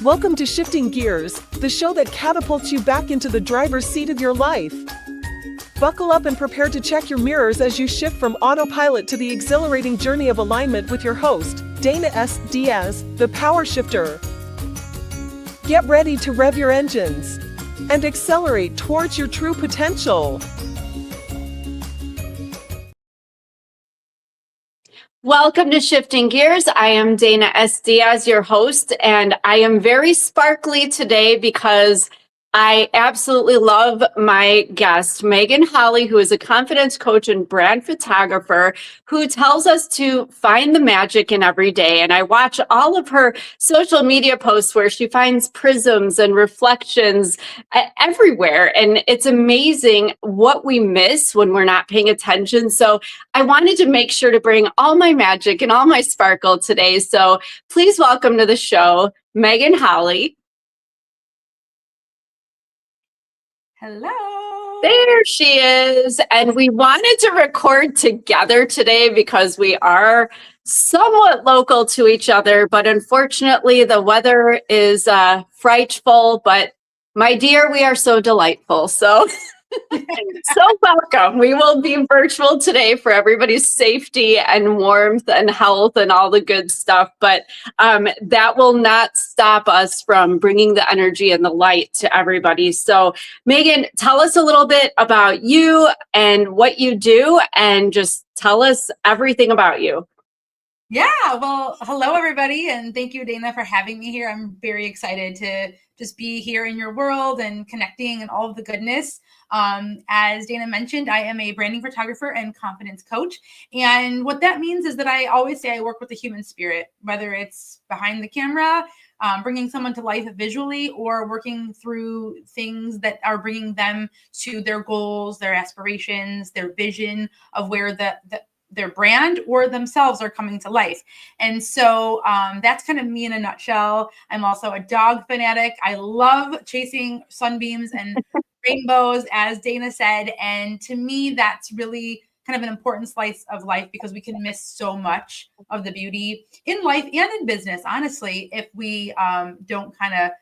Welcome to Shifting Gears, the show that catapults you back into the driver's seat of your life. Buckle up and prepare to check your mirrors as you shift from autopilot to the exhilarating journey of alignment with your host, Dana S. Diaz, the Power Shifter. Get ready to rev your engines and accelerate towards your true potential. Welcome to Shifting Gears. I am Dana S. Diaz, your host, and I am very sparkly today because I absolutely love my guest, Megan Holly, who is a confidence coach and brand photographer who tells us to find the magic in every day. And I watch all of her social media posts where she finds prisms and reflections everywhere. And it's amazing what we miss when we're not paying attention. So I wanted to make sure to bring all my magic and all my sparkle today. So please welcome to the show, Megan Holly. Hello. There she is. And we wanted to record together today because we are somewhat local to each other, but unfortunately the weather is frightful, but my dear, we are so delightful. So welcome. We will be virtual today for everybody's safety and warmth and health and all the good stuff. But that will not stop us from bringing the energy and the light to everybody. So Megan, tell us a little bit about you and what you do, and just tell us everything about you. Yeah, well, hello, everybody. And thank you, Dana, for having me here. I'm very excited to just be here in your world and connecting and all of the goodness. As Dana mentioned, I am a branding photographer and confidence coach. And what that means is that I always say I work with the human spirit, whether it's behind the camera, bringing someone to life visually, or working through things that are bringing them to their goals, their aspirations, their vision of where their brand or themselves are coming to life. And so that's kind of me in a nutshell. I'm also a dog fanatic. I love chasing sunbeams and rainbows, as Dana said. And to me, that's really kind of an important slice of life, because we can miss so much of the beauty in life and in business, honestly, if we don't kind of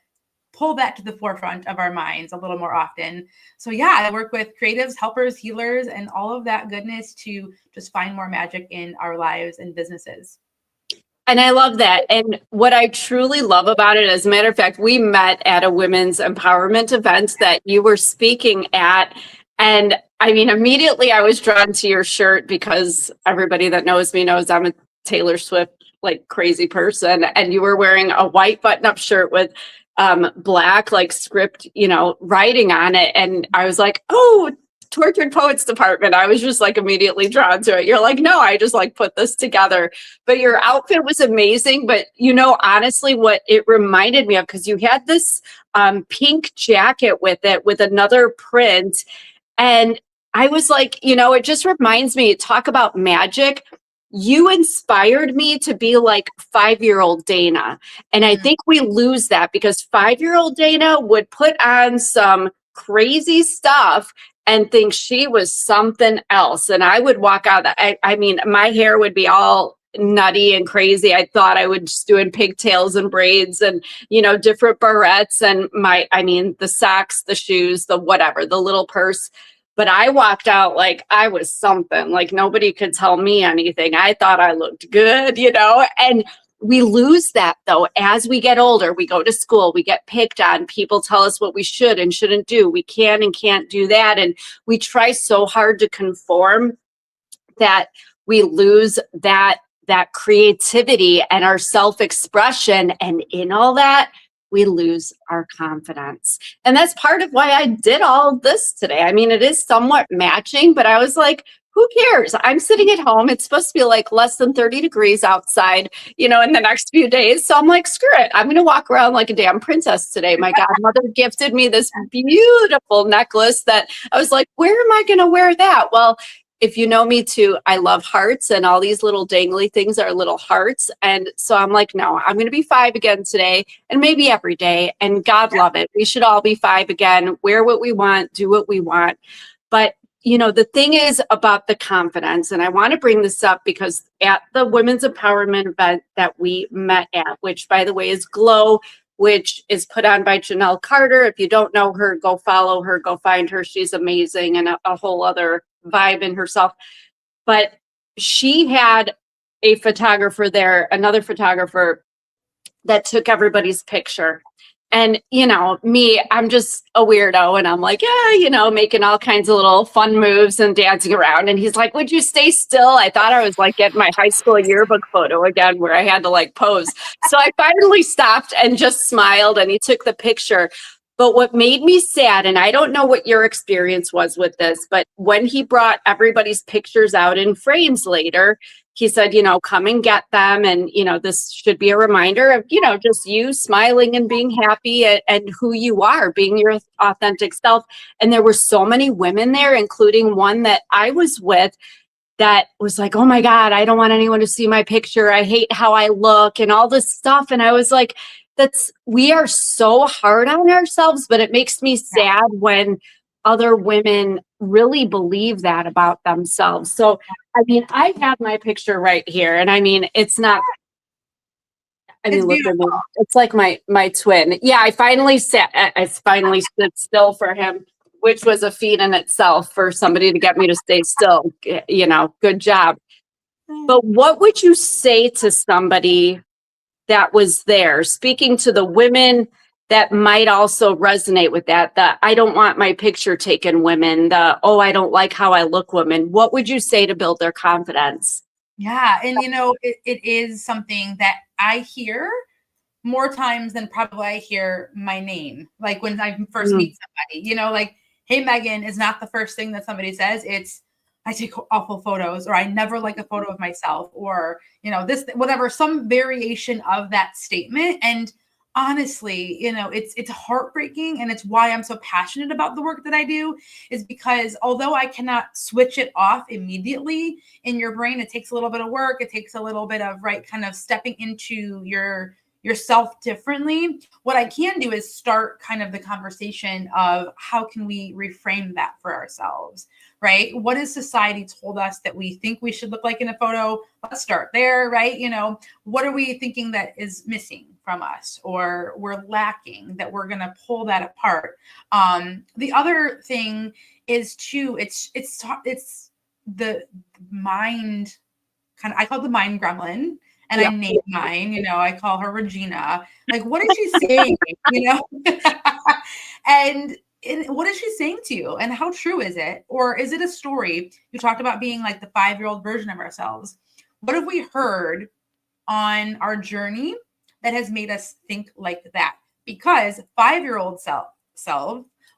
pull that to the forefront of our minds a little more often. So yeah, I work with creatives, helpers, healers, and all of that goodness to just find more magic in our lives and businesses. And I love that. And what I truly love about it, as a matter of fact, we met at a women's empowerment event that you were speaking at. And I mean, immediately I was drawn to your shirt because everybody that knows me knows I'm a Taylor Swift, like, crazy person. And you were wearing a white button-up shirt with black, like, script, writing on it. And I was like, oh, Tortured Poets Department. I was just like immediately drawn to it. You're like, no, I just like put this together. But your outfit was amazing. But honestly, what it reminded me of, because you had this pink jacket with it with another print. And I was like, it just reminds me, talk about magic. You inspired me to be like 5-year-old Dana. And I think we lose that, because 5-year-old Dana would put on some crazy stuff and think she was something else. And I would walk out, I mean, my hair would be all nutty and crazy. I thought I would just doing pigtails and braids and, different barrettes and the socks, the shoes, the whatever, the little purse. But I walked out like I was something, like nobody could tell me anything. I thought I looked good, and we lose that, though. As we get older, we go to school, we get picked on, people tell us what we should and shouldn't do. We can and can't do that. And we try so hard to conform that we lose that creativity and our self-expression. And in all that, we lose our confidence. And that's part of why I did all this today. I mean, it is somewhat matching, but I was like, who cares? I'm sitting at home. It's supposed to be like less than 30 degrees outside, in the next few days. So I'm like, screw it. I'm going to walk around like a damn princess today. My godmother gifted me this beautiful necklace that I was like, where am I going to wear that? Well, if you know me too, I love hearts, and all these little dangly things are little hearts. And so I'm like, no, I'm going to be 5 again today, and maybe every day. And God love it. We should all be 5 again, wear what we want, do what we want. But the thing is about the confidence, and I want to bring this up because at the Women's Empowerment event that we met at, which, by the way, is Glow which is put on by Janelle Carter. If you don't know her, go follow her, go find her. She's amazing and a whole other vibe in herself. But she had a photographer there, another photographer that took everybody's picture. And, you know, me, I'm just a weirdo and I'm like, yeah, you know, making all kinds of little fun moves and dancing around. And he's like, would you stay still? I thought I was like getting my high school yearbook photo again where I had to like pose. So I finally stopped and just smiled and he took the picture. But what made me sad, and I don't know what your experience was with this, but when he brought everybody's pictures out in frames later, he said, you know, come and get them. And, you know, this should be a reminder of, you know, just you smiling and being happy and who you are, being your authentic self. And there were so many women there, including one that I was with that was like, oh my God, I don't want anyone to see my picture. I hate how I look and all this stuff. And I was like, we are so hard on ourselves, but it makes me sad when other women really believe that about themselves. So, I mean, I have my picture right here, and I mean, it's not, I mean, look at me. It's like my twin. Yeah, I finally stood still for him, which was a feat in itself for somebody to get me to stay still. You know, good job. But what would you say to somebody that was there, speaking to the women that might also resonate with that, the I don't want my picture taken women, the oh, I don't like how I look women? What would you say to build their confidence? Yeah. And, you know, it is something that I hear more times than probably I hear my name. Like when I first meet somebody, you know, like, hey, Megan is not the first thing that somebody says. It's, I take awful photos, or I never like a photo of myself, or, you know, this, whatever, some variation of that statement. And honestly, you know, it's heartbreaking. And it's why I'm so passionate about the work that I do, is because although I cannot switch it off immediately in your brain, it takes a little bit of work. It takes a little bit of, right, kind of stepping into yourself differently. What I can do is start kind of the conversation of how can we reframe that for ourselves, right? What has society told us that we think we should look like in a photo? Let's start there, right? You know, what are we thinking that is missing from us, or we're lacking, that we're going to pull that apart? The other thing is too, it's the mind kind of, I call it the mind gremlin. And I named mine, you know, I call her Regina. Like, what is she saying? You know, and what is she saying to you? And how true is it? Or is it a story? You talked about being like the 5-year-old version of ourselves. What have we heard on our journey that has made us think like that? Because 5-year-old self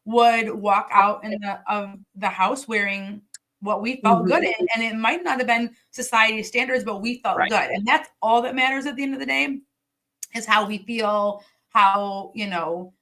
would walk out of the house wearing what we felt good in. And it might not have been society standards, but we felt good. And that's all that matters at the end of the day, is how we feel, how, you know,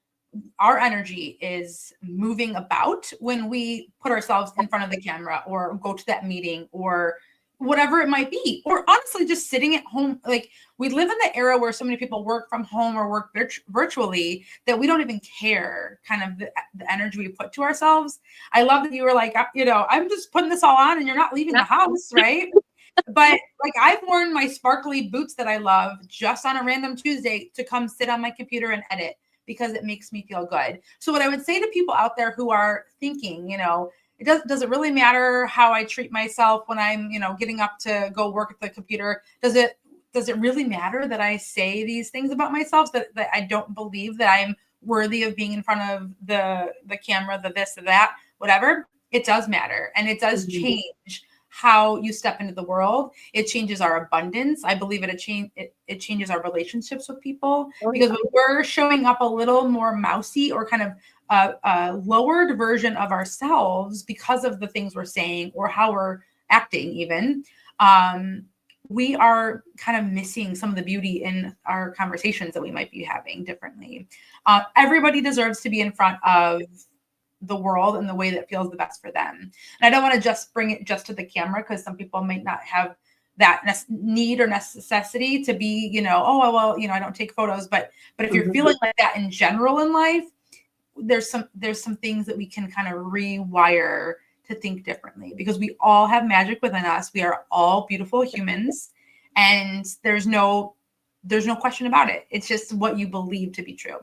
our energy is moving about when we put ourselves in front of the camera, or go to that meeting, or whatever it might be, or honestly, just sitting at home. Like, we live in the era where so many people work from home or work virtually that we don't even care kind of the energy we put to ourselves. I love that you were like, you know, I'm just putting this all on and you're not leaving the house, right? But like, I've worn my sparkly boots that I love just on a random Tuesday to come sit on my computer and edit, because it makes me feel good. So what I would say to people out there who are thinking, you know, does it really matter how I treat myself when I'm, you know, getting up to go work at the computer? Does it really matter that I say these things about myself, that I don't believe that I'm worthy of being in front of the camera, the this, the that, whatever? It does matter. And it does change how you step into the world. It changes our abundance. I believe it changes our relationships with people, because when we're showing up a little more mousy, or kind of a lowered version of ourselves because of the things we're saying or how we're acting even, we are kind of missing some of the beauty in our conversations that we might be having differently. Everybody deserves to be in front of the world in the way that feels the best for them. And I don't want to just bring it just to the camera, because some people might not have that need or necessity to be, you know, oh, well, you know, I don't take photos, but if you're feeling like that in general in life, there's some things that we can kind of rewire to think differently, because we all have magic within us. We are all beautiful humans, and there's no there's no question about it. It's just what you believe to be true.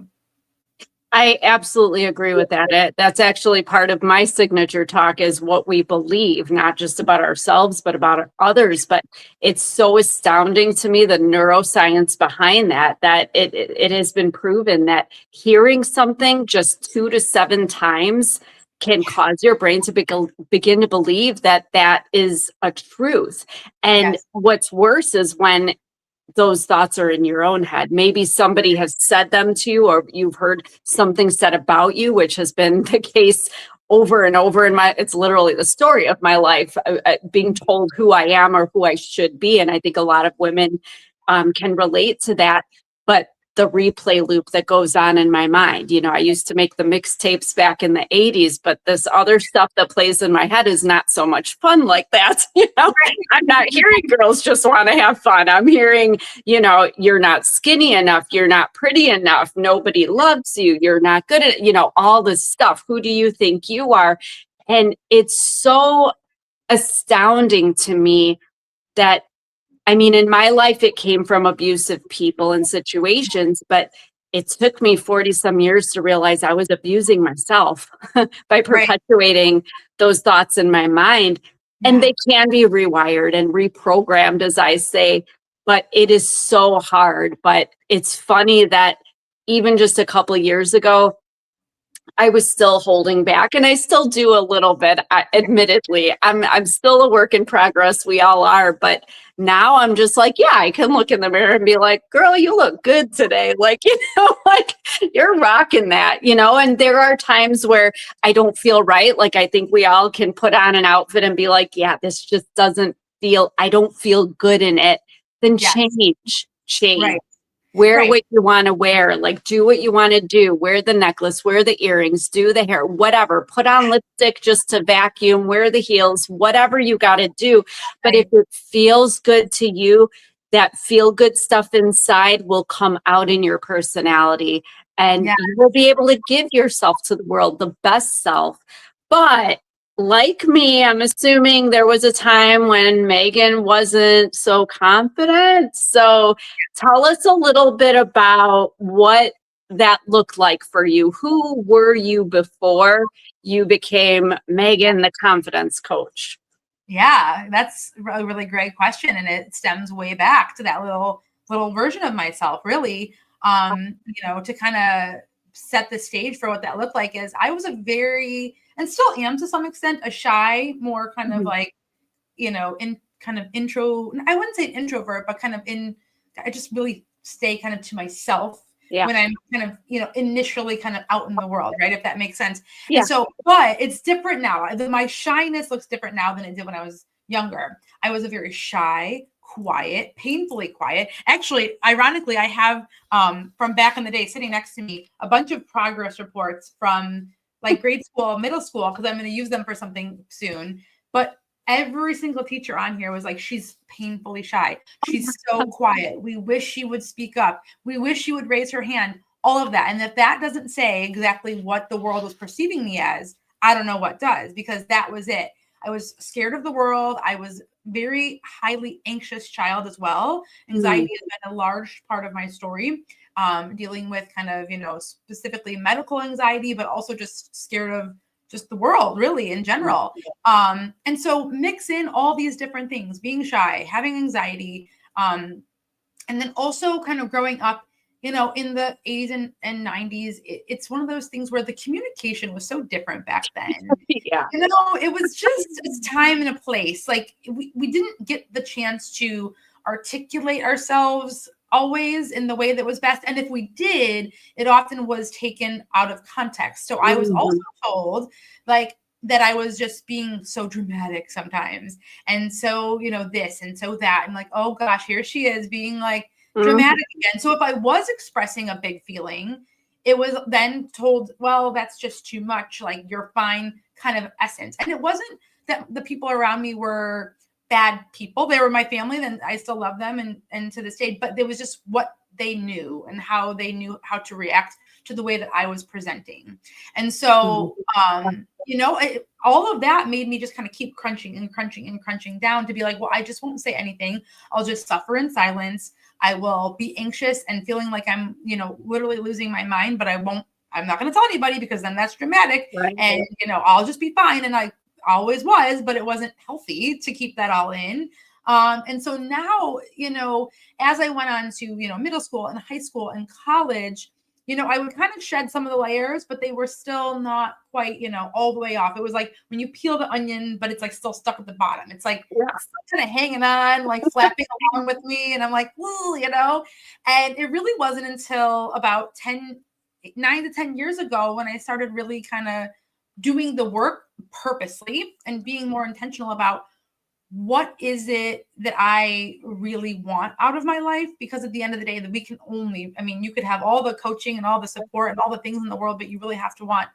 I absolutely agree with that. That's actually part of my signature talk is what we believe, not just about ourselves, but about others. But it's so astounding to me, the neuroscience behind that it has been proven that hearing something just 2 to 7 times can cause your brain to begin to believe that that is a truth. And Yes. what's worse is when those thoughts are in your own head. Maybe somebody has said them to you, or you've heard something said about you, which has been the case over and over it's literally the story of my life, being told who I am or who I should be. And I think a lot of women can relate to that. But the replay loop that goes on in my mind, I used to make the mixtapes back in the 80s, but this other stuff that plays in my head is not so much fun like that. I'm not hearing girls just want to have fun. I'm hearing, you're not skinny enough. You're not pretty enough. Nobody loves you. You're not good at, all this stuff. Who do you think you are? And it's so astounding to me that in my life, it came from abusive people and situations, but it took me 40 some years to realize I was abusing myself by perpetuating those thoughts in my mind. And they can be rewired and reprogrammed, as I say, but it is so hard. But it's funny that even just a couple of years ago, I was still holding back, and I still do a little bit. Admittedly, I'm still a work in progress. We all are, but now I'm just like, yeah, I can look in the mirror and be like, girl, you look good today. Like, like you're rocking that, and there are times where I don't feel right. Like, I think we all can put on an outfit and be like, yeah, this just I don't feel good in it. Then change. Right. Wear what you want to wear, like do what you want to do, wear the necklace, wear the earrings, do the hair, whatever, put on lipstick just to vacuum, wear the heels, whatever you got to do. But if it feels good to you, that feel good stuff inside will come out in your personality, and you will be able to give yourself to the world, the best self. But like me, I'm assuming there was a time when Megan wasn't so confident. So tell us a little bit about what that looked like for you. Who were you before you became Megan, the confidence coach? Yeah, that's a really great question. And it stems way back to that little version of myself, really, to kind of set the stage for what that looked like. Is I was and still am to some extent, a shy, more kind of like, in kind of intro, I wouldn't say an introvert, but kind of I just really stay kind of to myself when I'm kind of, initially kind of out in the world, right? If that makes sense. Yeah. And so, but it's different now. My shyness looks different now than it did when I was younger. I was a very shy, quiet, painfully quiet. Actually, ironically, I have from back in the day sitting next to me a bunch of progress reports from like grade school, middle school, because I'm going to use them for something soon. But every single teacher on here was like, she's painfully shy. She's so quiet. We wish she would speak up. We wish she would raise her hand, all of that. And if that doesn't say exactly what the world was perceiving me as, I don't know what does, because that was it. I was scared of the world. I was very highly anxious child as well. Anxiety has been a large part of my story, dealing with kind of, specifically medical anxiety, but also just scared of just the world really in general. And so mix in all these different things, being shy, having anxiety, and then also kind of growing up, in the 80s and 90s, it's one of those things where the communication was so different back then. It was just a time and a place. Like we didn't get the chance to articulate ourselves always in the way that was best. And if we did, it often was taken out of context. So I was also told like that I was just being so dramatic sometimes. And so, this and so that, and like, oh gosh, here she is being like dramatic again. So if I was expressing a big feeling, it was then told, well, that's just too much. Like you're fine kind of essence. And it wasn't that the people around me were bad people. They were my family, and I still love them and to this day, but it was just what they knew and how they knew how to react to the way that I was presenting. And so, all of that made me just kind of keep crunching and crunching and crunching down to be like, well, I just won't say anything. I'll just suffer in silence. I will be anxious and feeling like I'm, literally losing my mind, but I'm not going to tell anybody because then that's dramatic. Right. And, I'll just be fine. And I always was, but it wasn't healthy to keep that all in. And so now, as I went on to, middle school and high school and college, I would kind of shed some of the layers, but they were still not quite, all the way off. It was like when you peel the onion, but it's like still stuck at the bottom. It's like kind of hanging on, like flapping along with me. And I'm like, ooh, and it really wasn't until about 9 to 10 years ago when I started really kind of doing the work purposely and being more intentional about what is it that I really want out of my life? Because at the end of the day, that we can only, you could have all the coaching and all the support and all the things in the world, but you really have to want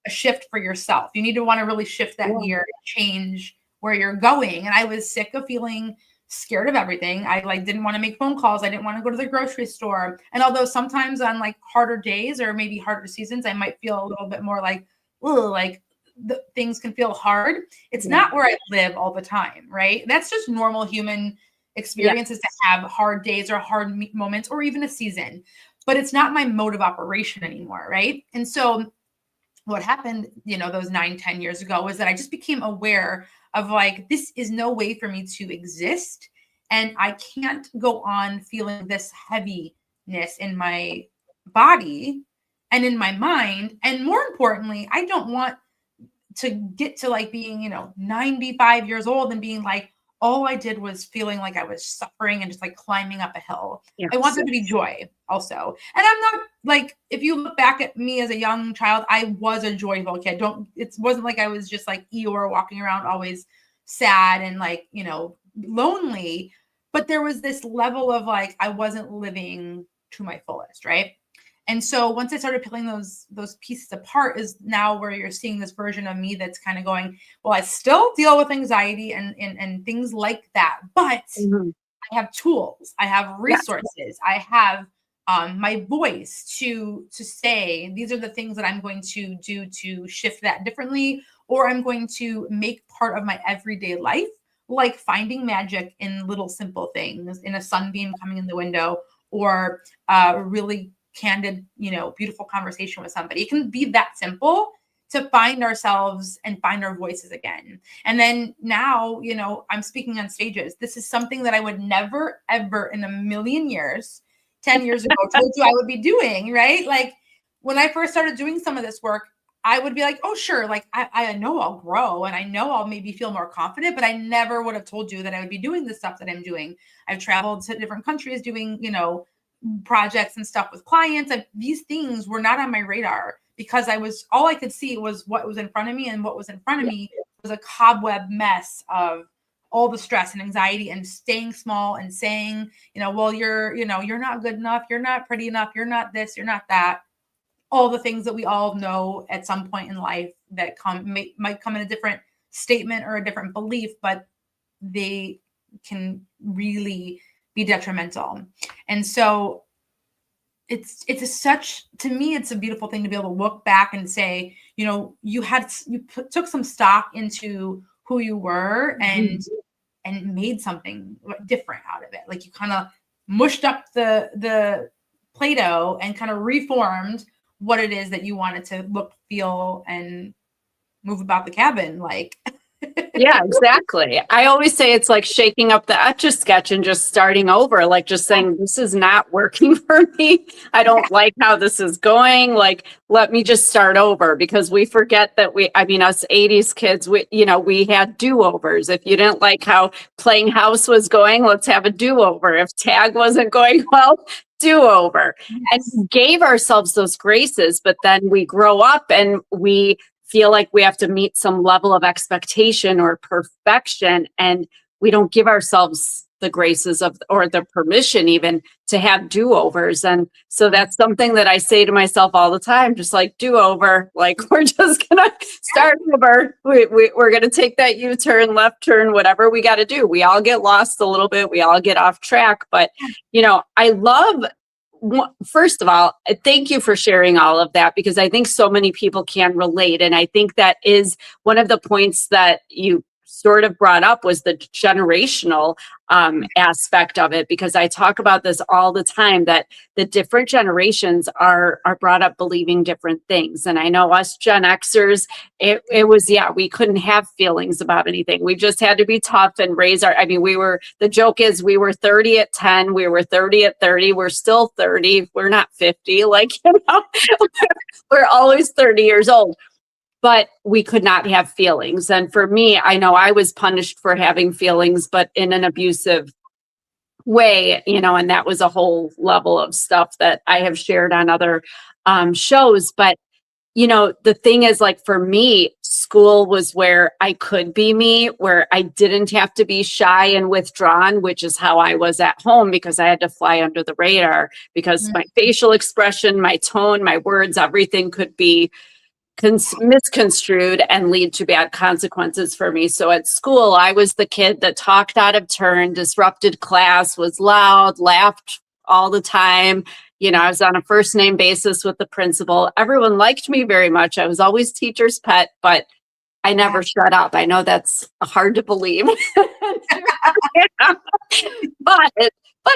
a shift for yourself. You need to want to really shift that gear, change where you're going. And I was sick of feeling scared of everything. I didn't want to make phone calls. I didn't want to go to the grocery store. And although sometimes on like harder days or maybe harder seasons, I might feel a little bit more like, oh, like the things can feel hard. It's not where I live all the time, right? That's just normal human experiences to have hard days or hard moments or even a season, but it's not my mode of operation anymore, right? And so what happened, those 9-10 years ago was that I just became aware of like, this is no way for me to exist. And I can't go on feeling this heaviness in my body and in my mind. And more importantly, I don't want to get to like being, 95 years old and being like, all I did was feeling like I was suffering and just like climbing up a hill. Yes. I want there to be joy also. And I'm not like, if you look back at me as a young child, I was a joyful kid. It wasn't like I was just like Eeyore walking around always sad and like, lonely, but there was this level of like, I wasn't living to my fullest. Right. And so once I started peeling those pieces apart is now where you're seeing this version of me that's kind of going, well, I still deal with anxiety and things like that, but I have tools, I have resources, I have my voice to say, these are the things that I'm going to do to shift that differently, or I'm going to make part of my everyday life, like finding magic in little simple things, in a sunbeam coming in the window, or really candid, beautiful conversation with somebody. It can be that simple to find ourselves and find our voices again. And then now, I'm speaking on stages. This is something that I would never, ever in a million years, 10 years ago, told you I would be doing, right? Like when I first started doing some of this work, I would be like, oh, sure. Like I know I'll grow and I know I'll maybe feel more confident, but I never would have told you that I would be doing the stuff that I'm doing. I've traveled to different countries doing, projects and stuff with clients, and these things were not on my radar because all I could see was what was in front of me, and what was in front of me was a cobweb mess of all the stress and anxiety and staying small and saying, well, you're not good enough, you're not pretty enough, you're not this, you're not that. All the things that we all know at some point in life that might come in a different statement or a different belief, but they can really be detrimental. And so to me, it's a beautiful thing to be able to look back and say, took some stock into who you were and made something different out of it. Like you kind of mushed up the Play-Doh and kind of reformed what it is that you wanted to look, feel, and move about the cabin like. Yeah, exactly. I always say it's like shaking up the Etch-a-Sketch and just starting over, like just saying, this is not working for me. I don't like how this is going. Like, let me just start over, because we forget that us 80s kids, we had do-overs. If you didn't like how playing house was going, let's have a do-over. If tag wasn't going well, do-over. Yes. And we gave ourselves those graces, but then we grow up and we feel like we have to meet some level of expectation or perfection, and we don't give ourselves the graces or the permission even to have do-overs. And so that's something that I say to myself all the time, just like do-over, like we're just gonna start over. We're gonna take that U-turn, left turn, whatever we got to do. We all get lost a little bit, we all get off track, but I love first of all, thank you for sharing all of that, because I think so many people can relate. And I think that is one of the points that you sort of brought up, was the generational aspect of it, because I talk about this all the time, that the different generations are brought up believing different things. And I know us Gen Xers, it was, we couldn't have feelings about anything. We just had to be tough and raise our, the joke is we were 30 at 10, we were 30 at 30, we're still 30, we're not 50, we're always 30 years old. But we could not have feelings. And for me, I know I was punished for having feelings, but in an abusive way, and that was a whole level of stuff that I have shared on other shows. But, the thing is, for me, school was where I could be me, where I didn't have to be shy and withdrawn, which is how I was at home, because I had to fly under the radar, because my facial expression, my tone, my words, everything could be misconstrued and lead to bad consequences for me. So at school, I was the kid that talked out of turn, disrupted class, was loud, laughed all the time. I was on a first name basis with the principal. Everyone liked me very much. I was always teacher's pet, but I never shut up. I know that's hard to believe. But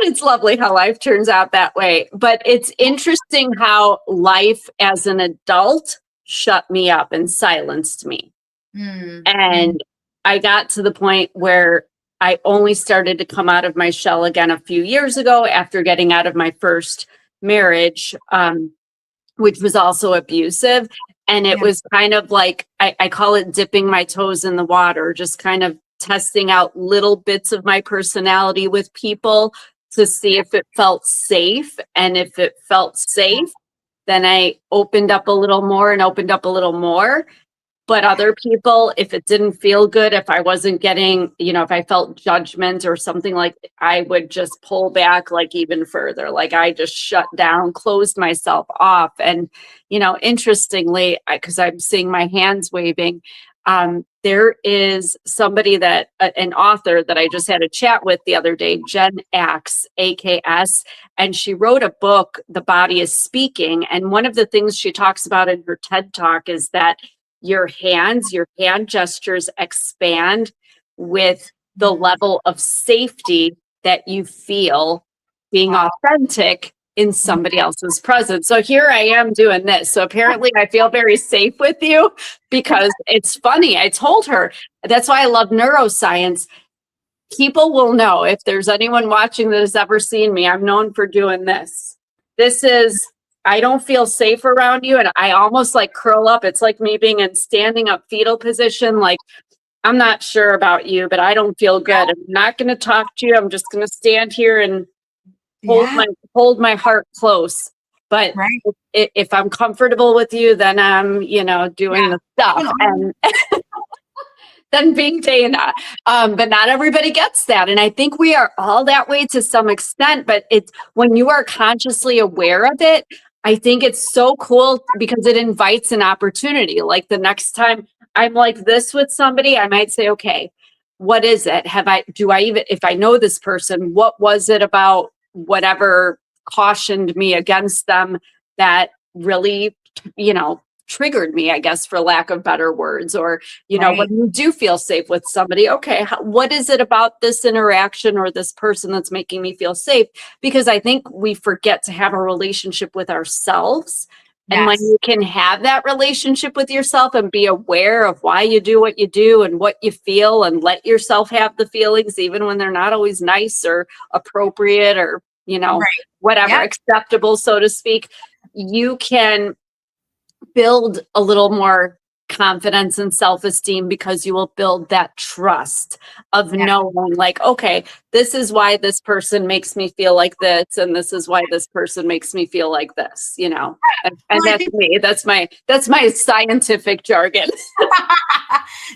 it's lovely how life turns out that way. But it's interesting how life as an adult shut me up and silenced me. And I got to the point where I only started to come out of my shell again a few years ago, after getting out of my first marriage, which was also abusive. And it was kind of like, I call it dipping my toes in the water, just kind of testing out little bits of my personality with people to see if it felt safe. And if it felt safe, then I opened up a little more and opened up a little more. But other people, if it didn't feel good, if I wasn't getting, if I felt judgment or something, I would just pull back even further. I just shut down, closed myself off. And, interestingly, because I'm seeing my hands waving, there is somebody an author that I just had a chat with the other day, Jen Axe, AKS, and she wrote a book, The Body is Speaking. And one of the things she talks about in her TED Talk is that your hand gestures expand with the level of safety that you feel being authentic in somebody else's presence. So here I am doing this. So apparently I feel very safe with you, because it's funny. I told her, that's why I love neuroscience. People will know, if there's anyone watching that has ever seen me, I'm known for doing this. I don't feel safe around you. And I almost curl up. It's like me being in standing up fetal position. I'm not sure about you, but I don't feel good. I'm not going to talk to you. I'm just going to stand here and hold my heart close. But if I'm comfortable with you, then I'm, doing the stuff. And then being Dana. But not everybody gets that. And I think we are all that way to some extent. But it's when you are consciously aware of it, I think it's so cool, because it invites an opportunity. The next time I'm like this with somebody, I might say, okay, what is it? If I know this person, what was it about whatever cautioned me against them that really, triggered me, I guess, for lack of better words, or, when you do feel safe with somebody, okay, what is it about this interaction or this person that's making me feel safe? Because I think we forget to have a relationship with ourselves. And when you can have that relationship with yourself and be aware of why you do what you do and what you feel, and let yourself have the feelings, even when they're not always nice or appropriate or, whatever, acceptable, so to speak, you can build a little more confidence and self-esteem, because you will build that trust of knowing okay, this is why this person makes me feel like this, and this is why this person makes me feel like this, and that's me. That's my scientific jargon.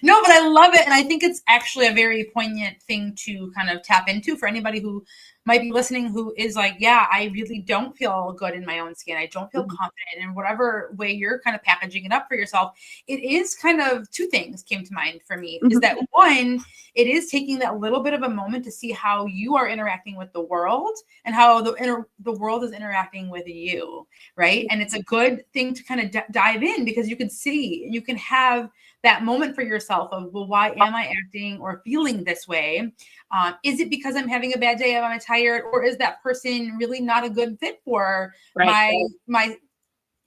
No, but I love it. And I think it's actually a very poignant thing to kind of tap into for anybody who might be listening, who is I really don't feel good in my own skin. I don't feel confident in whatever way you're kind of packaging it up for yourself. It is kind of two things came to mind for me, is that one, it is taking that little bit of a moment to see how you are interacting with the world and how the world is interacting with you, right? And it's a good thing to kind of dive in, because you can see, you can have that moment for yourself of, well, why am I acting or feeling this way? Is it because I'm having a bad day? Am I tired? Or is that person really not a good fit for my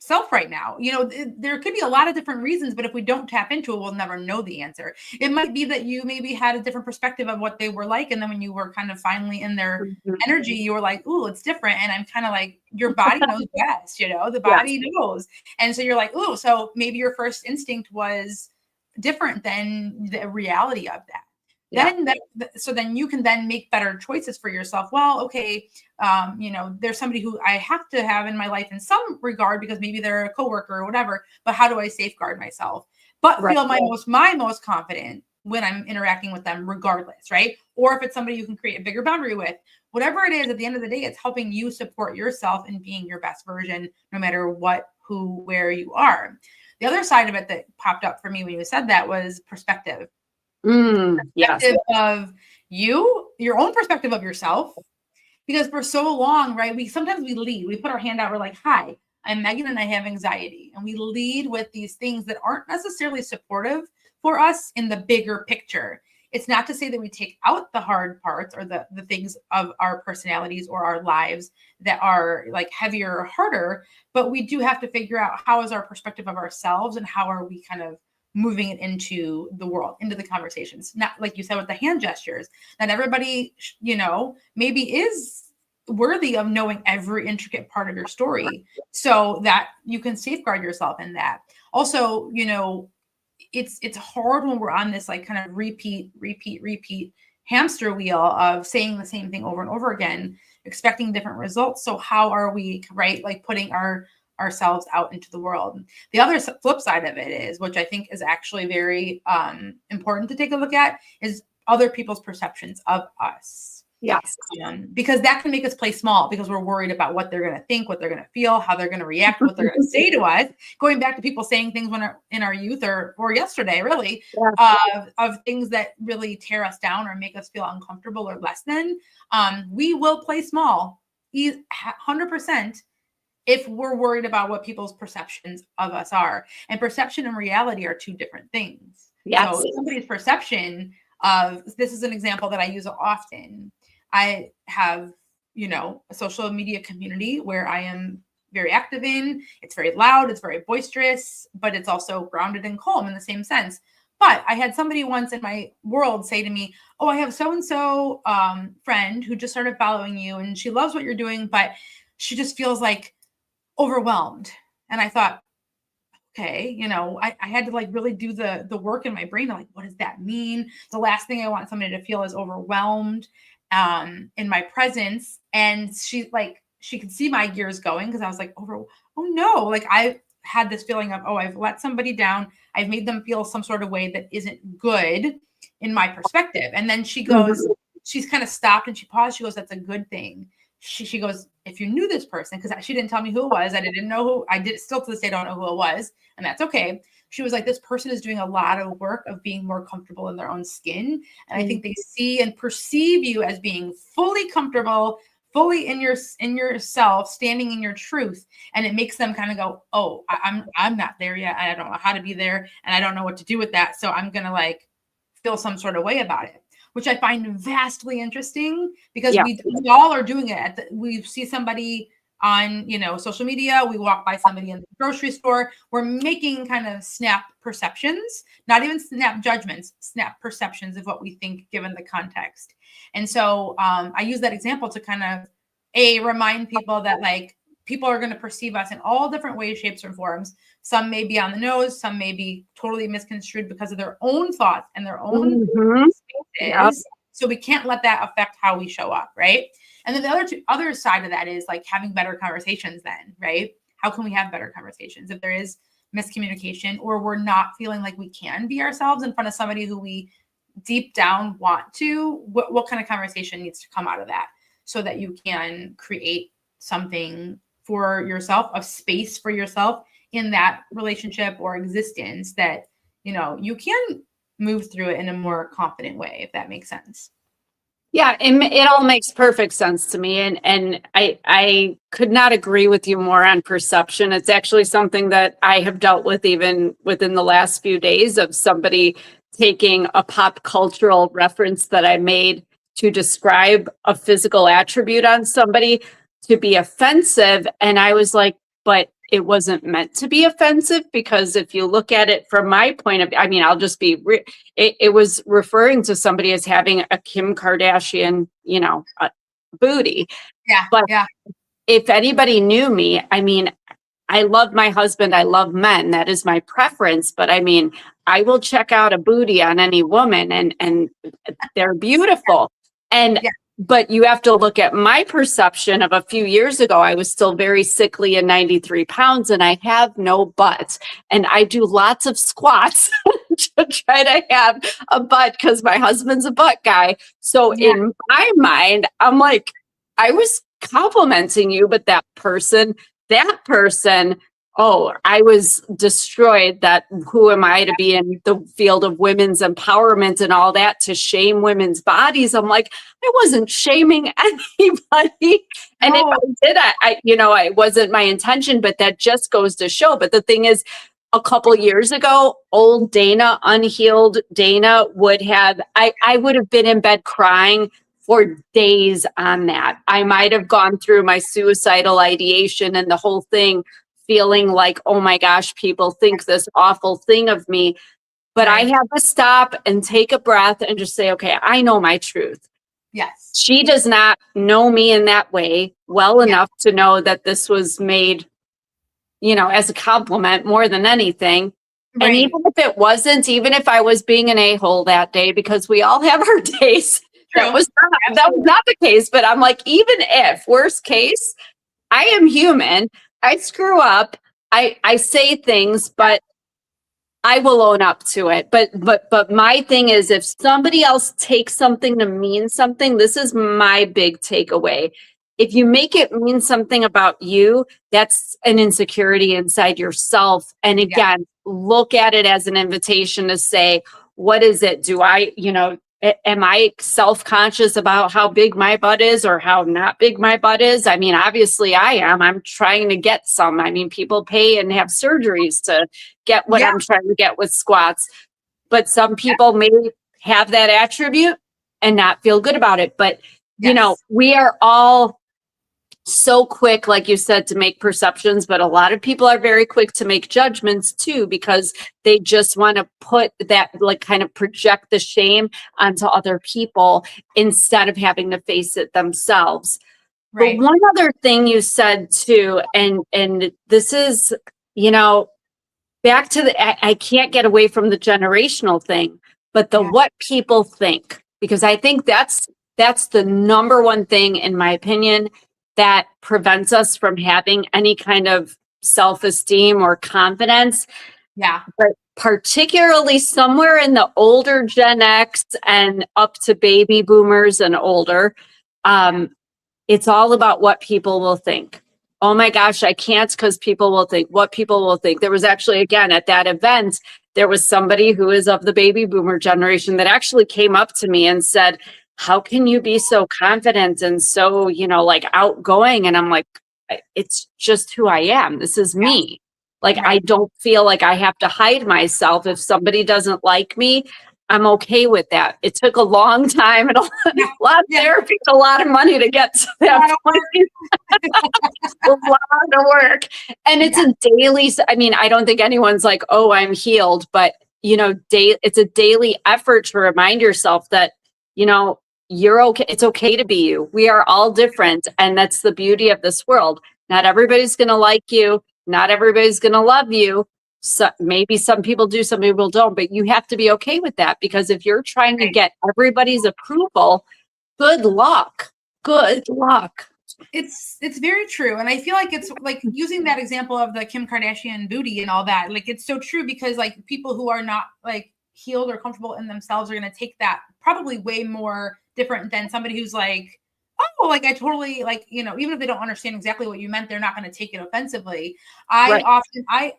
self right now? You know, there could be a lot of different reasons, but if we don't tap into it, we'll never know the answer. It might be that you maybe had a different perspective of what they were like, and then when you were kind of finally in their energy, you were like, ooh, it's different. And I'm kind of like, your body knows best, you know, the body knows. And so you're like, ooh, so maybe your first instinct was different than the reality of that. So then you can then make better choices for yourself. Well, okay, you know, there's somebody who I have to have in my life in some regard because maybe they're a coworker or whatever, but how do I safeguard myself but feel my most confident when I'm interacting with them regardless, right? Or if it's somebody you can create a bigger boundary with, whatever it is, at the end of the day, it's helping you support yourself in being your best version, no matter what, who, where you are. The other side of it that popped up for me when you said that was perspective. Perspective of you, your own perspective of yourself. Because for so long, right, we lead, we put our hand out, we're like, hi, I'm Megan and I have anxiety. And we lead with these things that aren't necessarily supportive for us in the bigger picture. It's not to say that we take out the hard parts or the things of our personalities or our lives that are like heavier or harder, but we do have to figure out how is our perspective of ourselves and how are we kind of moving it into the world, into the conversations. Not like you said with the hand gestures, not everybody, you know, maybe is worthy of knowing every intricate part of your story so that you can safeguard yourself in that. Also, you know, it's hard when we're on this like kind of repeat hamster wheel of saying the same thing over and over again, expecting different results. So how are we, right, like putting ourselves out into the world? The other flip side of it is, which I think is actually very important to take a look at, is other people's perceptions of us. Yes. Because that can make us play small because we're worried about what they're going to think, what they're going to feel, how they're going to react, what they're going to say to us. Going back to people saying things when in our youth or yesterday, really, of things that really tear us down or make us feel uncomfortable or less than, we will play small 100% if we're worried about what people's perceptions of us are. And perception and reality are two different things. Yes. So somebody's perception of, this is an example that I use often. I have, you know, a social media community where I am very active in. It's very loud, it's very boisterous, but it's also grounded and calm in the same sense. But I had somebody once in my world say to me, oh, I have so-and-so friend who just started following you and she loves what you're doing, but she just feels like overwhelmed. And I thought, okay, you know, I had to like really do the work in my brain. Like, what does that mean? The last thing I want somebody to feel is overwhelmed in my presence. And she could see my gears going because I was like, oh no, like I had this feeling of, oh, I've let somebody down. I've made them feel some sort of way that isn't good in my perspective. And then she goes, she's kind of stopped and she paused. She goes, that's a good thing. She goes, if you knew this person, because she didn't tell me who it was. I didn't know who, I did still to this day don't know who it was. And that's okay. She was like, this person is doing a lot of work of being more comfortable in their own skin. And I think they see and perceive you as being fully comfortable, fully in yourself, standing in your truth. And it makes them kind of go, oh, I'm not there yet. I don't know how to be there. And I don't know what to do with that. So I'm going to like feel some sort of way about it, which I find vastly interesting because we all are doing it. We see somebody on, you know, social media, we walk by somebody in the grocery store, we're making kind of snap perceptions, not even snap judgments, snap perceptions of what we think given the context. And so I use that example to kind of remind people that like people are going to perceive us in all different ways, shapes, or forms. Some may be on the nose, some may be totally misconstrued because of their own thoughts and their own spaces. So we can't let that affect how we show up, right? And then the other side of that is like having better conversations then, right? How can we have better conversations if there is miscommunication or we're not feeling like we can be ourselves in front of somebody who we deep down want to? What kind of conversation needs to come out of that so that you can create something for yourself, a space for yourself in that relationship or existence that, you know, you can move through it in a more confident way, if that makes sense. Yeah, it all makes perfect sense to me, and I could not agree with you more on perception. It's actually something that I have dealt with even within the last few days of somebody taking a pop cultural reference that I made to describe a physical attribute on somebody to be offensive, and I was like, but it wasn't meant to be offensive, because if you look at it from my point of, I mean, I'll just be it was referring to somebody as having a Kim Kardashian, booty. Yeah. But Yeah. if anybody knew me, I mean, I love my husband. I love men. That is my preference. But I mean, I will check out a booty on any woman, and they're beautiful. And Yeah. but you have to look at my perception of a few years ago. I was still very sickly and 93 pounds, and I have no butt. And I do lots of squats to try to have a butt because my husband's a butt guy. So Yeah. in my mind, I'm like, I was complimenting you, but that person, oh, I was destroyed. That who am I to be in the field of women's empowerment and all that to shame women's bodies? I'm like, I wasn't shaming anybody. And if No. I did, it wasn't my intention, but that just goes to show. But the thing is, a couple years ago, old Dana, unhealed Dana I would have been in bed crying for days on that. I might have gone through my suicidal ideation and the whole thing, feeling like, oh my gosh, people think this awful thing of me. But I Right. have to stop and take a breath and just say, okay, I know my truth. Yes. She does not know me in that way well Yeah. enough to know that this was made, as a compliment more than anything. And Right. even if it wasn't, even if I was being an a-hole that day, because we all have our days, that True. was not the case. But I'm like, even if worst case, I am human. I screw up. I say things, but I will own up to it. But my thing is, if somebody else takes something to mean something, this is my big takeaway. If you make it mean something about you, that's an insecurity inside yourself. And again, look at it as an invitation to say, what is it? Am I self-conscious about how big my butt is or how not big my butt is? I mean, obviously I am. I'm trying to get some. I mean, people pay and have surgeries to get what Yeah. I'm trying to get with squats. But some people may have that attribute and not feel good about it. But, Yes. we are all so quick, like you said, to make perceptions, but a lot of people are very quick to make judgments too, because they just want to put that, like, kind of project the shame onto other people instead of having to face it themselves. Right. But one other thing you said too, and this is, back to I can't get away from the generational thing, but the Yeah. what people think, because I think that's the number one thing, in my opinion, that prevents us from having any kind of self-esteem or confidence. Yeah. But particularly somewhere in the older Gen X and up to baby boomers and older, it's all about what people will think. Oh my gosh, I can't because people will think, what people will think. There was actually, again, at that event, there was somebody who is of the baby boomer generation that actually came up to me and said, how can you be so confident and so, like, outgoing? And I'm like, it's just who I am. This is me. Like, I Right. don't feel like I have to hide myself. If somebody doesn't like me, I'm okay with that. It took a long time and a lot of Yeah. therapy, a lot of money to get to that lot of point. A lot of work. And it's a daily, I mean, I don't think anyone's like, oh, I'm healed, but it's a daily effort to remind yourself that, you're okay. It's okay to be you. We are all different. And that's the beauty of this world. Not everybody's going to like you. Not everybody's going to love you. So maybe some people do, some people don't, but you have to be okay with that, because if you're trying to get everybody's approval, good luck. Good luck. It's very true. And I feel like it's like using that example of the Kim Kardashian booty and all that, like, it's so true, because like people who are not like healed or comfortable in themselves are going to take that probably way more different than somebody who's like, oh, like, I totally, like, even if they don't understand exactly what you meant, they're not going to take it offensively. Right.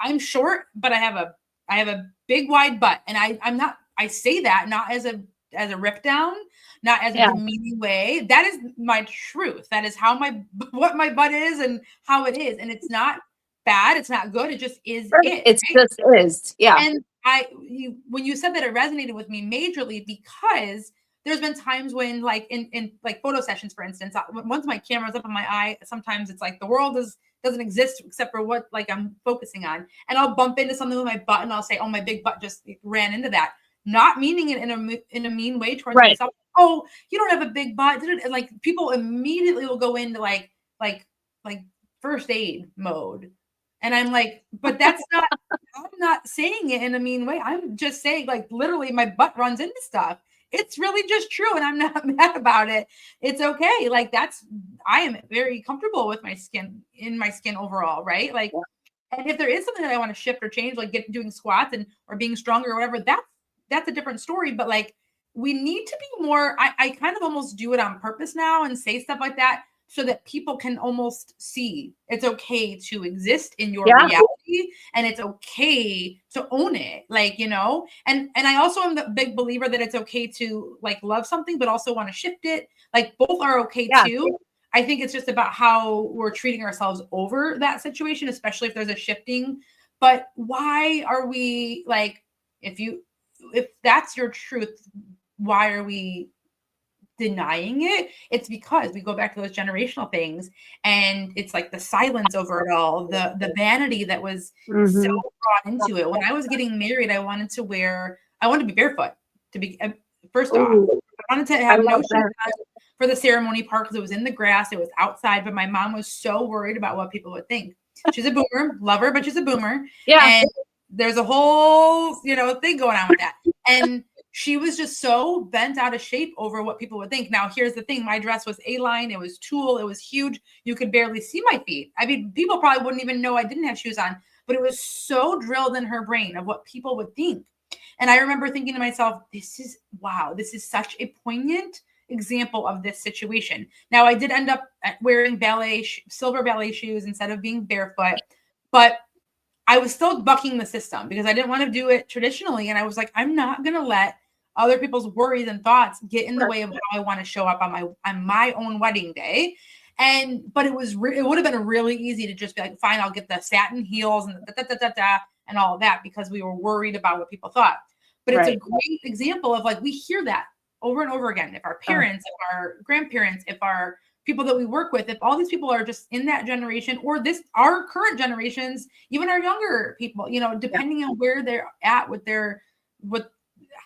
I'm short, but I have a big wide butt, and I say that not as a as a rip down, not as a Yeah. demeaning way. That is my truth. That is how what my butt is and how it is. And it's not bad. It's not good. It just is it. It's Right? just is. Yeah. And when you said that, it resonated with me majorly because there's been times when, like in like photo sessions, for instance, once my camera's up in my eye, sometimes it's like the world doesn't exist except for what like I'm focusing on, and I'll bump into something with my butt, and I'll say, "Oh, my big butt just ran into that," not meaning it in a mean way towards Right. myself. Oh, you don't have a big butt. And like people immediately will go into like first aid mode. And I'm like, but that's not, I'm not saying it in a mean way. I'm just saying, like, literally, my butt runs into stuff. It's really just true. And I'm not mad about it. It's okay. Like, I am very comfortable with my skin overall. Right. Like, and if there is something that I want to shift or change, like doing squats or being stronger or whatever, that's a different story. But like, we need to be more, I kind of almost do it on purpose now and say stuff like that, so that people can almost see it's okay to exist in your reality, and it's okay to own it. Like, and I also am the big believer that it's okay to like love something, but also want to shift it. Like both are okay too. I think it's just about how we're treating ourselves over that situation, especially if there's a shifting. But why are we like, if that's your truth, why are we denying it? It's because we go back to those generational things, and it's like the silence over it all, the vanity that was so brought into it. When I was getting married, I wanted to be barefoot first off. I wanted to have no shoes on for the ceremony part because it was in the grass, it was outside, but my mom was so worried about what people would think. She's a boomer, love her, but she's a boomer. And there's a whole thing going on with that. And she was just so bent out of shape over what people would think. Now, here's the thing. My dress was A-line. It was tulle. It was huge. You could barely see my feet. I mean, people probably wouldn't even know I didn't have shoes on, but it was so drilled in her brain of what people would think. And I remember thinking to myself, this is such a poignant example of this situation. Now, I did end up wearing silver ballet shoes instead of being barefoot, but I was still bucking the system because I didn't want to do it traditionally. And I was like, I'm not going to let other people's worries and thoughts get in the way of how I want to show up on my own wedding day. But it would have been really easy to just be like, fine, I'll get the satin heels and and all of that, because we were worried about what people thought. But it's a great example of like, we hear that over and over again. If our parents, if our grandparents, if our people that we work with, if all these people are just in that generation, or our current generations, even our younger people, depending on where they're at with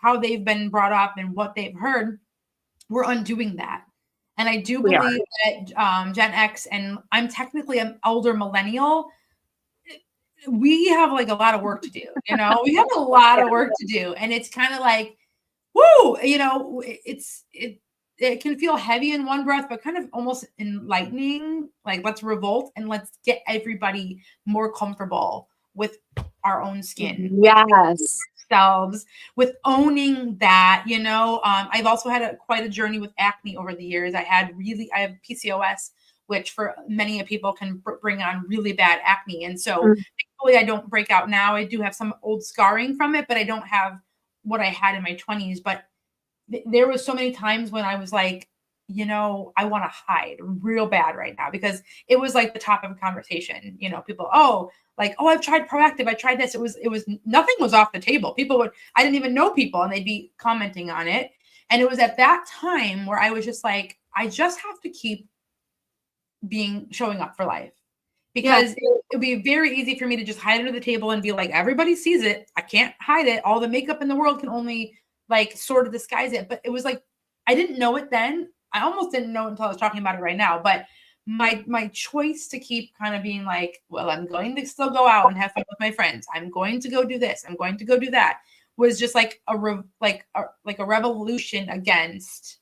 how they've been brought up and what they've heard, we're undoing that. And I do believe that Gen X, and I'm technically an older millennial, we have like a lot of work to do. We have a lot of work to do. And it's kind of like, woo, it can feel heavy in one breath, but kind of almost enlightening. Like, let's revolt and let's get everybody more comfortable with our own skin. Yes. Ourselves, with owning that. I've also had quite a journey with acne over the years. I have PCOS, which for many people can bring on really bad acne. And so thankfully I don't break out now. I do have some old scarring from it, but I don't have what I had in my 20s. But there was so many times when I was like, I want to hide real bad right now, because it was like the top of a conversation. People, I've tried Proactiv. I tried this. It was nothing was off the table. I didn't even know people, and they'd be commenting on it. And it was at that time where I was just like, I just have to keep showing up for life, because it would be very easy for me to just hide under the table and be like, everybody sees it. I can't hide it. All the makeup in the world can only like sort of disguise it. But it was like, I didn't know it then. I almost didn't know it until I was talking about it right now. But my choice to keep kind of being like, well, I'm going to still go out and have fun with my friends. I'm going to go do this. I'm going to go do that, was just like a revolution against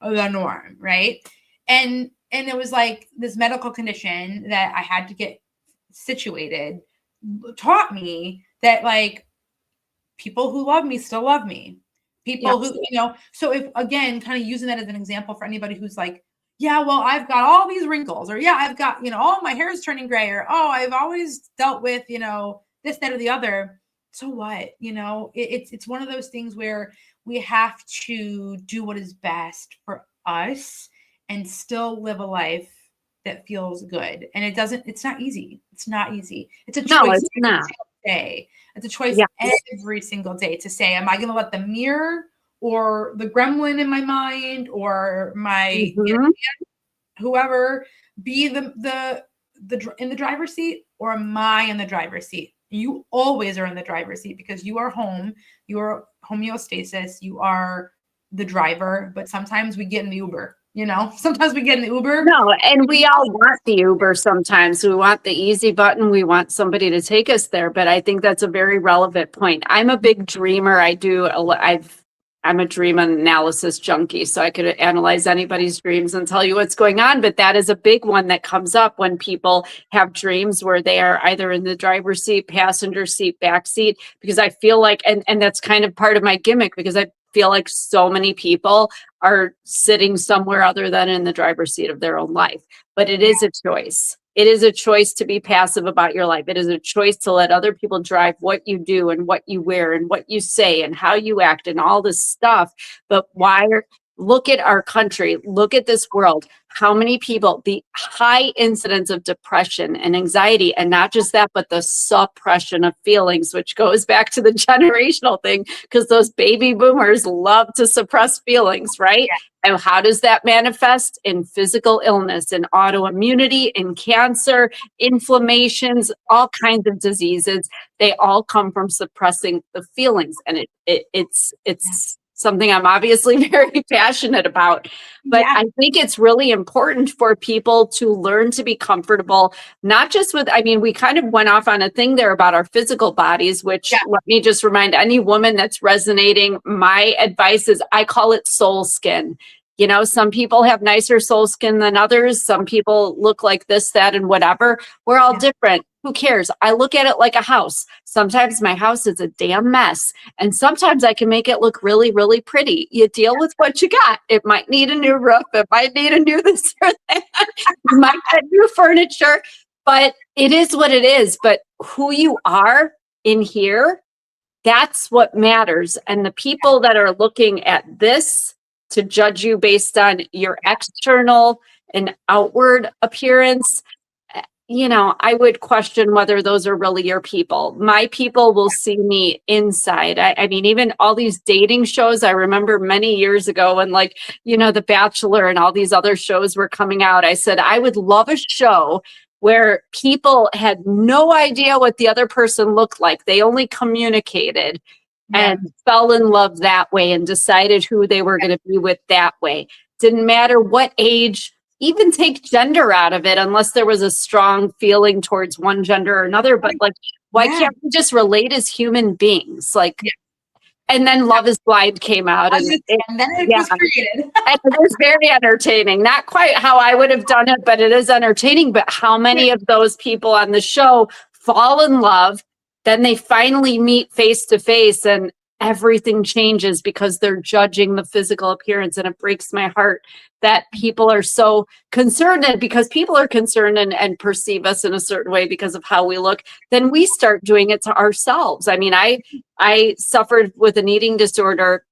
the norm, right? And it was like this medical condition that I had to get situated taught me that like people who love me still love me. People who, so if, again, kind of using that as an example for anybody who's like, yeah, well, I've got all these wrinkles, or yeah, I've got, oh, my hair is turning gray, or, oh, I've always dealt with, this, that, or the other. So what, it's one of those things where we have to do what is best for us and still live a life that feels good. And it's not easy. It's not easy. It's a choice. No, it's not. Day. It's a choice Yes. every single day to say, am I going to let the mirror or the gremlin in my mind or my whoever be in the driver's seat, or am I in the driver's seat? You always are in the driver's seat because you are home. You are homeostasis. You are the driver. But sometimes we get in the Uber. Sometimes we get in the Uber. No, and we all want the Uber sometimes. We want the easy button. We want somebody to take us there. But I think that's a very relevant point. I'm a big dreamer. I'm a dream analysis junkie, so I could analyze anybody's dreams and tell you what's going on. But that is a big one that comes up when people have dreams where they are either in the driver's seat, passenger seat, back seat, because I feel like, and that's kind of part of my gimmick, because I feel like so many people are sitting somewhere other than in the driver's seat of their own life. But it is a choice. It is a choice to be passive about your life. It is a choice to let other people drive what you do and what you wear and what you say and how you act and all this stuff. But look at our country, look at this world. How many people, the high incidence of depression and anxiety, and not just that, but the suppression of feelings, which goes back to the generational thing, because those baby boomers love to suppress feelings, right? Yeah. And how does that manifest? In physical illness, in autoimmunity, in cancer, inflammations, all kinds of diseases. They all come from suppressing the feelings. And it's something I'm obviously very passionate about. But I think it's really important for people to learn to be comfortable, not just with, we kind of went off on a thing there about our physical bodies, which let me just remind any woman that's resonating, my advice is I call it soul skin. Some people have nicer soul skin than others. Some people look like this, that, and whatever. We're all different. Who cares? I look at it like a house. Sometimes my house is a damn mess. And sometimes I can make it look really, really pretty. You deal with what you got. It might need a new roof. It might need a new this or that. You might get new furniture. But it is what it is. But who you are in here, that's what matters. And the people that are looking at this to judge you based on your external and outward appearance, I would question whether those are really your people. My people will see me inside. I mean, even all these dating shows, I remember many years ago when The Bachelor and all these other shows were coming out. I said, I would love a show where people had no idea what the other person looked like. They only communicated and fell in love that way and decided who they were going to be with that way. Didn't matter what age, even take gender out of it, unless there was a strong feeling towards one gender or another. But why can't we just relate as human beings? And then Love is Blind came out. And then it was created. And it was very entertaining. Not quite how I would have done it, but it is entertaining. But how many of those people on the show fall in love, then they finally meet face to face and everything changes because they're judging the physical appearance. And it breaks my heart that people are so concerned, and because people are concerned and perceive us in a certain way because of how we look, then we start doing it to ourselves. I suffered with an eating disorder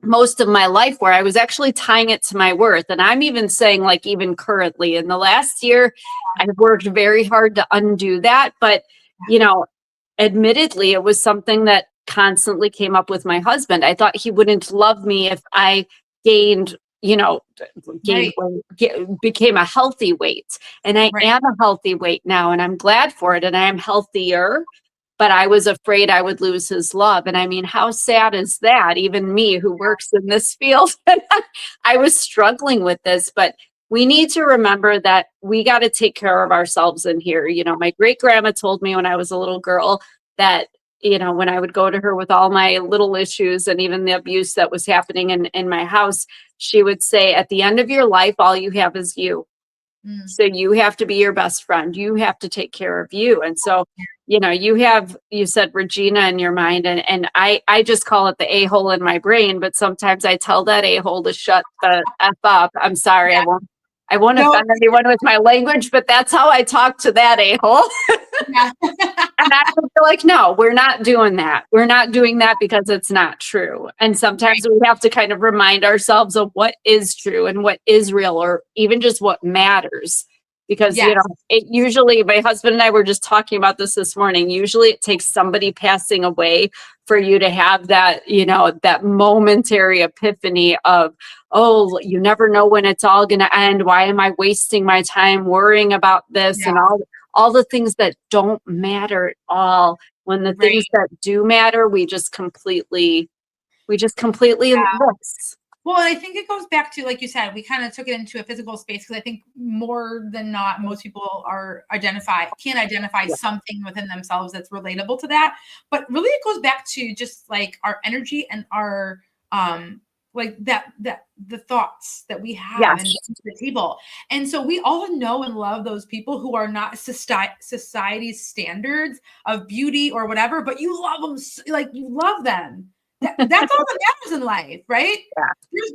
most of my life where I was actually tying it to my worth. And I'm even saying, even currently in the last year, I've worked very hard to undo that. But, admittedly, it was something that constantly came up with my husband. I thought he wouldn't love me if I gained weight, became a healthy weight. And I am a healthy weight now, and I'm glad for it. And I am healthier, but I was afraid I would lose his love. And how sad is that? Even me, who works in this field, I was struggling with this, but we need to remember that we got to take care of ourselves in here. My great grandma told me when I was a little girl that, when I would go to her with all my little issues and even the abuse that was happening in my house, she would say, at the end of your life, all you have is you. So you have to be your best friend. You have to take care of you. And so, you said Regina in your mind, and I just call it the a-hole in my brain, but sometimes I tell that a-hole to shut the F up. I'm sorry. I won't offend anyone with my language, but that's how I talk to that a-hole. And I feel like, no, we're not doing that. We're not doing that because it's not true. And sometimes we have to kind of remind ourselves of what is true and what is real, or even just what matters. Because, Yes. it usually, my husband and I were just talking about this morning. Usually it takes somebody passing away for you to have that, that momentary epiphany of, oh, you never know when it's all going to end. Why am I wasting my time worrying about this? And all the things that don't matter at all, when the things that do matter, we just completely miss. Well, and I think it goes back to, like you said, we kind of took it into a physical space, because I think more than not, most people can identify something within themselves that's relatable to that. But really it goes back to just like our energy and our, like the thoughts that we have and the table. And so we all know and love those people who are not society's standards of beauty or whatever, but you love them, like you love them. That's all that matters in life, right? Yeah. There's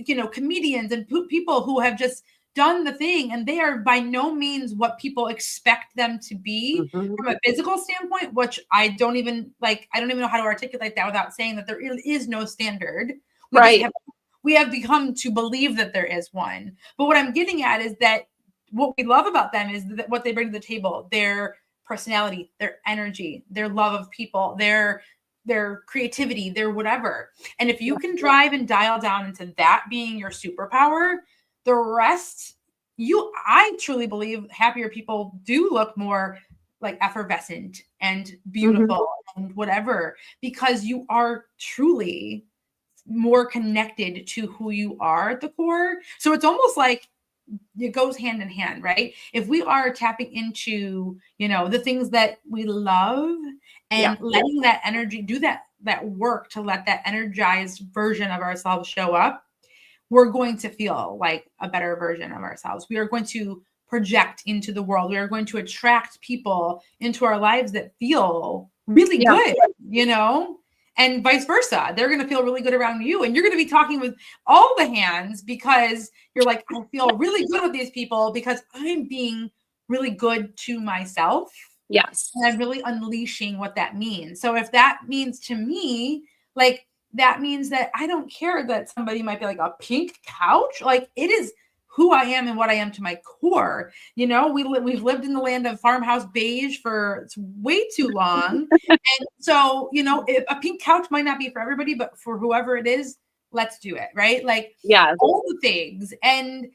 been, comedians and people who have just done the thing, and they are by no means what people expect them to be from a physical standpoint, which I don't even know how to articulate that without saying that there is no standard. We have become to believe that there is one. But what I'm getting at is that what we love about them is that what they bring to the table, their personality, their energy, their love of people, their creativity, their whatever. And if you can drive and dial down into that being your superpower, the rest, I truly believe happier people do look more like effervescent and beautiful and whatever, because you are truly more connected to who you are at the core. So it's almost like it goes hand in hand, right? If we are tapping into, the things that we love and letting that energy do that work to let that energized version of ourselves show up, we're going to feel like a better version of ourselves. We are going to project into the world. We are going to attract people into our lives that feel really good, and vice versa. They're going to feel really good around you, and you're going to be talking with all the hands because you're like, I feel really good with these people because I'm being really good to myself. Yes. And I'm really unleashing what that means. So if that means to me, like, that means that I don't care that somebody might be like a pink couch. Like, it is who I am and what I am to my core. We've lived in the land of farmhouse beige for way too long. And so, if a pink couch might not be for everybody, but for whoever it is, let's do it. Right. Like, all the things. And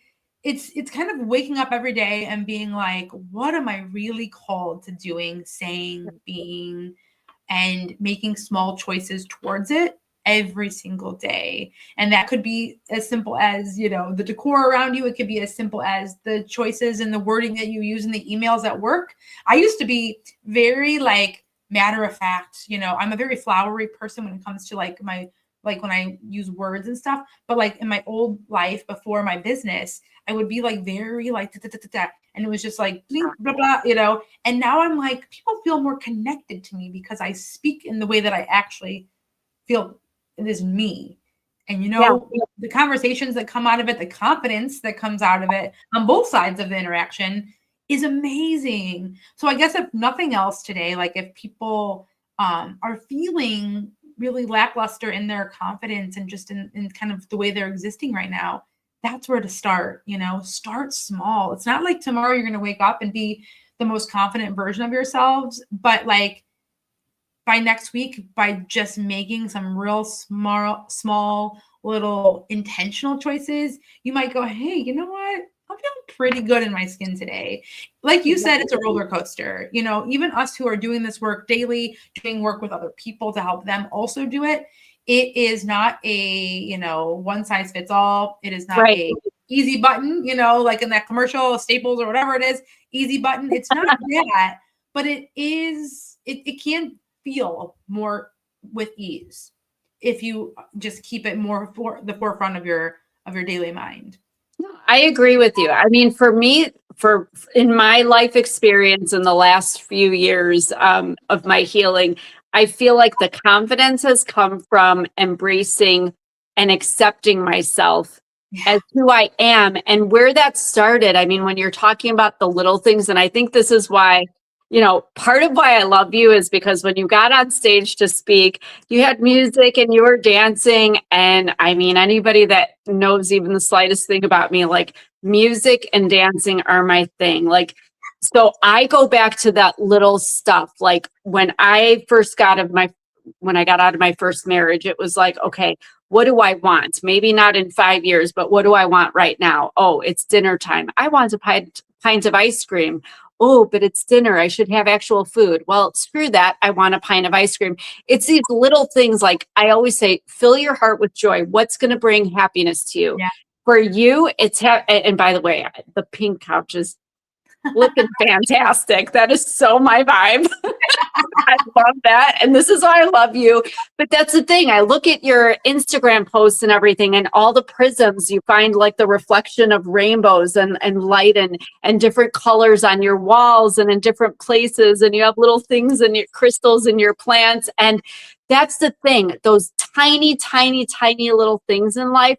it's kind of waking up every day and being like, what am I really called to doing, saying, being, and making small choices towards it every single day. And that could be as simple as, the decor around you. It could be as simple as the choices and the wording that you use in the emails at work. I used to be very matter of fact, I'm a very flowery person when it comes to when I use words and stuff, but in my old life before my business, I would be very and it was just blah, blah, and now I'm people feel more connected to me because I speak in the way that I actually feel it is me. And the conversations that come out of it, the confidence that comes out of it on both sides of the interaction is amazing. So I guess if nothing else today, if people are feeling really lackluster in their confidence and just in kind of the way they're existing right now, that's where to start. Start small. It's not like tomorrow you're going to wake up and be the most confident version of yourselves, but by next week, by just making some real small little intentional choices, you might go, hey, you know what? I'm feeling pretty good in my skin today. Like you said, it's a roller coaster. Even us who are doing this work daily, doing work with other people to help them also do it. It is not a, one size fits all. It is not a easy button, like in that commercial, Staples or whatever it is, easy button. It's not that, but it is, it can feel more with ease if you just keep it more for the forefront of your daily mind. I agree with you. I mean, for me, in my life experience in the last few years of my healing, I feel like the confidence has come from embracing and accepting myself as who I am, and where that started. I mean, when you're talking about the little things, and I think this is why part of why I love you is because when you got on stage to speak, you had music and you were dancing. And I mean, anybody that knows even the slightest thing about me, like music and dancing are my thing. Like, so I go back to that little stuff. Like when I got out of my first marriage, it was like, okay, what do I want? Maybe not in 5 years, but what do I want right now? Oh, it's dinner time. I want a pint of ice cream. Oh, but it's dinner. I should have actual food. Well, screw that. I want a pint of ice cream. It's these little things, like I always say, fill your heart with joy. What's going to bring happiness to you? Yeah. For you, and by the way, the pink couch is looking fantastic. That is so my vibe. I love that. And this is why I love you. But that's the thing. I look at your Instagram posts and everything, and all the prisms, you find like the reflection of rainbows and light and different colors on your walls and in different places. And you have little things and your crystals and your plants. And that's the thing. Those tiny, tiny, tiny little things in life,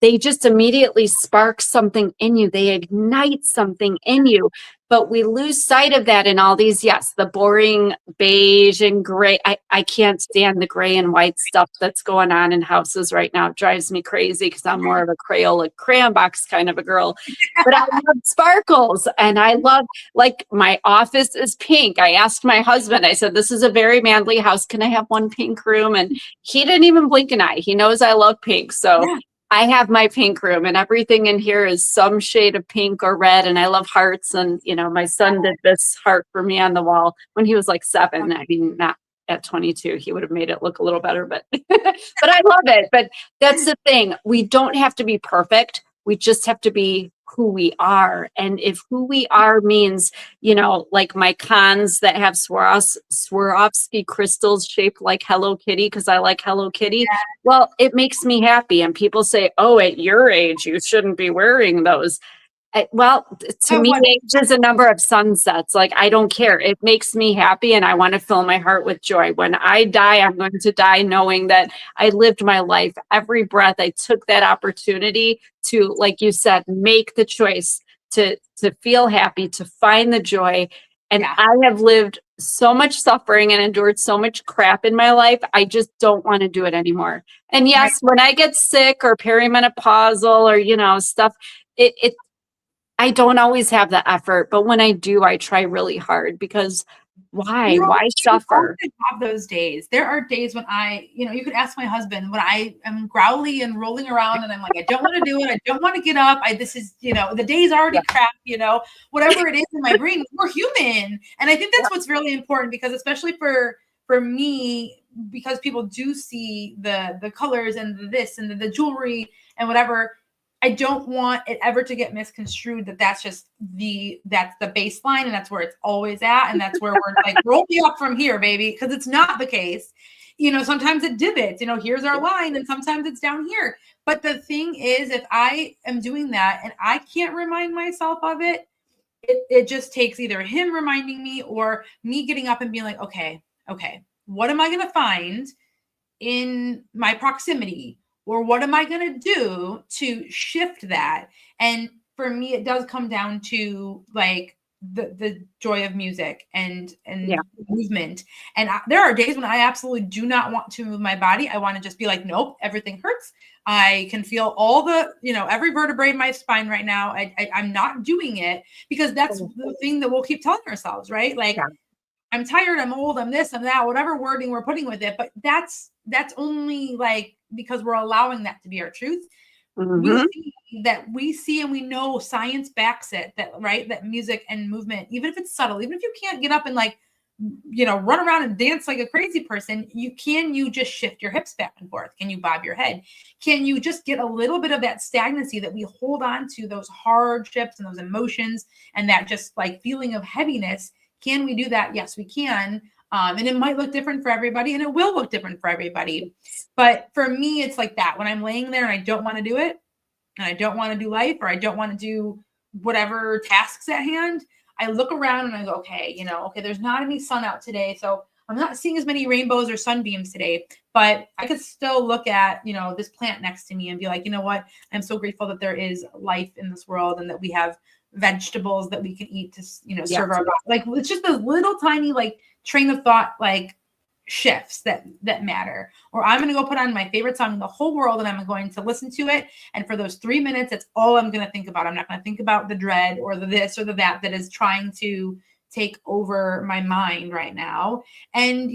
they just immediately spark something in you. They ignite something in you. But we lose sight of that in all these, the boring beige and gray. I can't stand the gray and white stuff that's going on in houses right now. It drives me crazy because I'm more of a Crayola crayon box kind of a girl. But I love sparkles, and I love, like, my office is pink. I asked my husband, I said, this is a very manly house. Can I have one pink room? And he didn't even blink an eye. He knows I love pink. So I have my pink room, and everything in here is some shade of pink or red. And I love hearts. And, my son did this heart for me on the wall when he was like 7. I mean, not at 22, he would have made it look a little better, but, but I love it. But that's the thing. We don't have to be perfect. We just have to be who we are. And if who we are means, like my cons that have Swarovski crystals shaped like Hello Kitty, because I like Hello Kitty. Well, it makes me happy. And people say, oh, at your age, you shouldn't be wearing those. To me, age is a number of sunsets. Like, I don't care. It makes me happy, and I want to fill my heart with joy. When I die, I'm going to die knowing that I lived my life. Every breath, I took that opportunity to, like you said, make the choice to feel happy, to find the joy. And I have lived so much suffering and endured so much crap in my life. I just don't want to do it anymore. And yes, when I get sick or perimenopausal or, stuff, I don't always have the effort, but when I do, I try really hard, because why suffer? Have those days. There are days when you could ask my husband, when I am growly and rolling around and I'm like, I don't want to do it. I don't want to get up. This is, the day's already crap, whatever it is in my brain. We're human. And I think that's what's really important, because especially for me, because people do see the colors and the this and the jewelry and whatever, I don't want it ever to get misconstrued that's just that's the baseline, and that's where it's always at. And that's where we're like, roll me up from here, baby. Because it's not the case. Sometimes it divots, here's our line, and sometimes it's down here. But the thing is, if I am doing that and I can't remind myself of it, it just takes either him reminding me or me getting up and being like, okay, what am I going to find in my proximity? Or what am I going to do to shift that? And for me, it does come down to like the joy of music and movement. And there are days when I absolutely do not want to move my body. I want to just be like, nope, everything hurts. I can feel all the, every vertebrae in my spine right now. I'm not doing it, because that's the thing that we'll keep telling ourselves, right? Like, I'm tired, I'm old, I'm this, I'm that, whatever wording we're putting with it. But that's only like because we're allowing that to be our truth. We see and we know science backs it, that music and movement, even if it's subtle, even if you can't get up and like, run around and dance like a crazy person, you just shift your hips back and forth? Can you bob your head? Can you just get a little bit of that stagnancy that we hold on to, those hardships and those emotions and that just like feeling of heaviness? Can we do that? Yes, we can. And it might look different for everybody, and it will look different for everybody. But for me, it's like that. When I'm laying there and I don't want to do it, and I don't want to do life, or I don't want to do whatever tasks at hand, I look around and I go, okay, there's not any sun out today. So I'm not seeing as many rainbows or sunbeams today, but I could still look at, this plant next to me and be like, you know what? I'm so grateful that there is life in this world, and that we have vegetables that we can eat to, Yeah. serve our body. Like, it's just those little tiny, like, train of thought, like, shifts that matter. Or I'm going to go put on my favorite song in the whole world and I'm going to listen to it. And for those 3 minutes, that's all I'm going to think about. I'm not going to think about the dread or the this or the that is trying to take over my mind right now. And,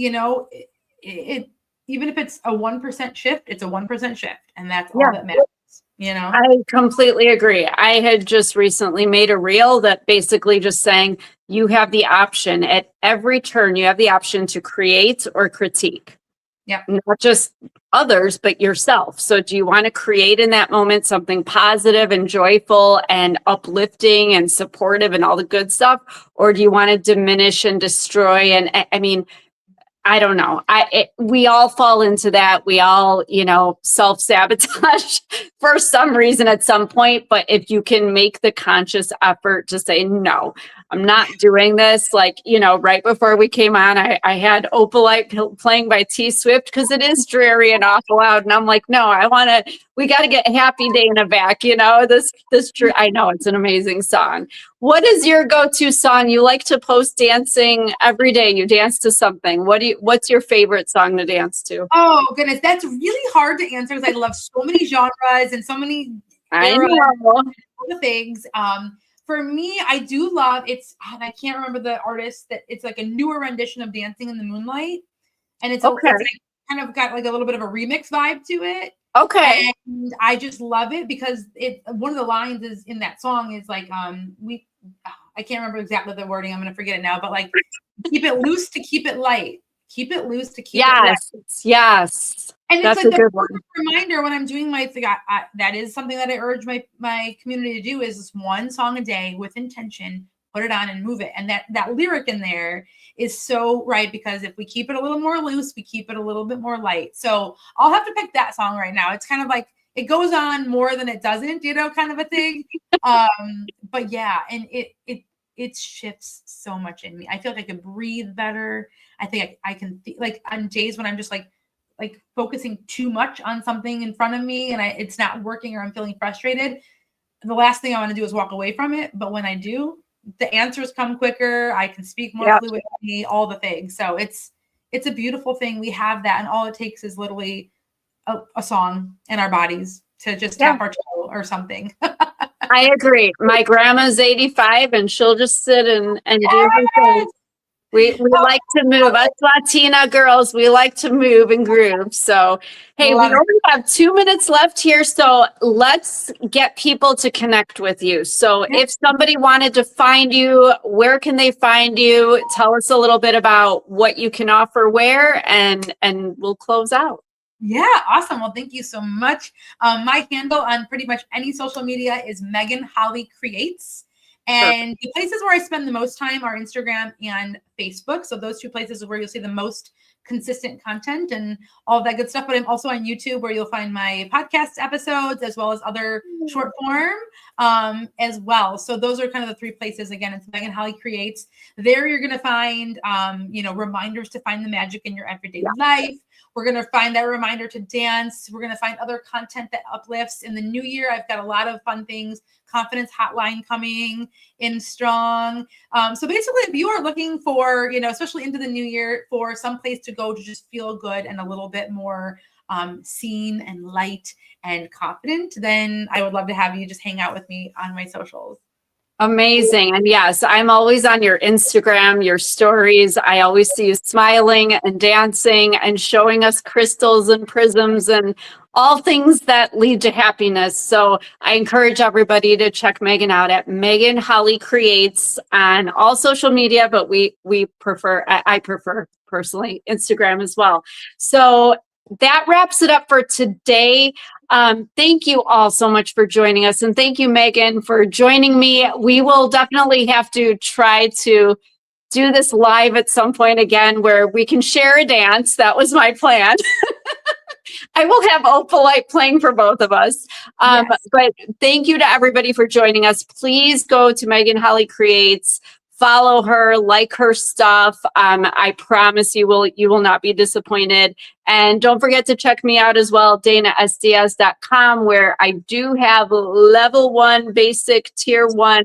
it even if it's a 1% shift, it's a 1% shift. And that's all that matters. I completely agree. I had just recently made a reel that basically just saying you have the option at every turn, you have the option to create or critique. Yeah. Not just others, but yourself. So do you want to create in that moment something positive and joyful and uplifting and supportive and all the good stuff? Or do you want to diminish and destroy? And I mean, I don't know. We all fall into that. We all, self-sabotage for some reason at some point. But if you can make the conscious effort to say, no, I'm not doing this. Like, right before we came on, I had Opalite playing by T Swift because it is dreary and awful loud. And I'm like, no, we got to get Happy Dana back. I know it's an amazing song. What is your go-to song? You like to post dancing every day. You dance to something. What's your favorite song to dance to? Oh goodness, that's really hard to answer because I love so many genres and so many eras and all the things. For me, I do love I can't remember the artist that it's like a newer rendition of Dancing in the Moonlight. And it's like, kind of got like a little bit of a remix vibe to it. Okay. And I just love it because one of the lines is in that song is like, I can't remember exactly the wording. I'm going to forget it now, but like, keep it loose to keep it light. Keep it loose to keep it light. Yes. And that's it's like a good one. Reminder when I'm doing my thing. That is something that I urge my community to do is this one song a day with intention, put it on and move it. And that lyric in there is so right because if we keep it a little more loose, we keep it a little bit more light. So I'll have to pick that song right now. It's kind of like it goes on more than it doesn't, kind of a thing. But yeah, and it shifts so much in me. I feel like I can breathe better. I think I can like on days when I'm just like focusing too much on something in front of me and it's not working or I'm feeling frustrated. The last thing I want to do is walk away from it. But when I do, the answers come quicker. I can speak more fluently, all the things. So it's a beautiful thing. We have that. And all it takes is literally a song in our bodies to just tap our toe or something. I agree. My grandma's 85 and she'll just sit and do her thing. We like to move. Us Latina girls, we like to move and groove. So, hey, we only have 2 minutes left here. So let's get people to connect with you. So if somebody wanted to find you, where can they find you? Tell us a little bit about what you can offer where, and we'll close out. Yeah, awesome. Well, thank you so much. My handle on pretty much any social media is Megan Holly Creates. And the places where I spend the most time are Instagram and Facebook. So those two places are where you'll see the most consistent content and all of that good stuff. But I'm also on YouTube where you'll find my podcast episodes as well as other short form as well. So those are kind of the three places. Again, it's Megan Holly Creates. There you're going to find, reminders to find the magic in your everyday life. We're going to find that reminder to dance. We're going to find other content that uplifts. In the new year, I've got a lot of fun things. Confidence hotline coming in strong. So basically, if you are looking for, especially into the new year, for some place to go to just feel good and a little bit more seen and light and confident, then I would love to have you just hang out with me on my socials. Amazing. And yes, I'm always on your Instagram, your stories. I always see you smiling and dancing and showing us crystals and prisms and all things that lead to happiness. So I encourage everybody to check Megan out at Megan Holly Creates on all social media, but I prefer personally Instagram as well. So that wraps it up for today. Thank you all so much for joining us. And thank you, Megan, for joining me. We will definitely have to try to do this live at some point again where we can share a dance. That was my plan. I will have Opalite playing for both of us. But thank you to everybody for joining us. Please go to Megan Holly Creates. Follow her, like her stuff. I promise you will not be disappointed. And don't forget to check me out as well, danasdiaz.com, where I do have level 1 basic tier 1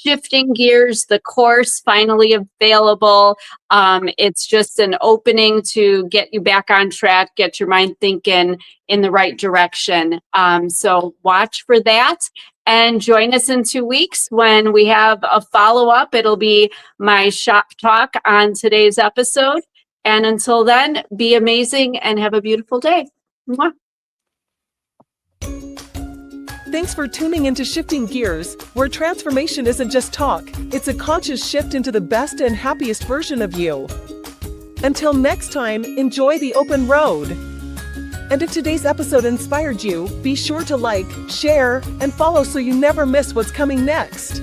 Shifting Gears, the course, finally available. It's just an opening to get you back on track, get your mind thinking in the right direction. So watch for that. And join us in 2 weeks when we have a follow-up. It'll be my shop talk on today's episode. And until then, be amazing and have a beautiful day. Mwah. Thanks for tuning into Shifting Gears, where transformation isn't just talk, it's a conscious shift into the best and happiest version of you. Until next time, enjoy the open road. And if today's episode inspired you, be sure to like, share, and follow so you never miss what's coming next.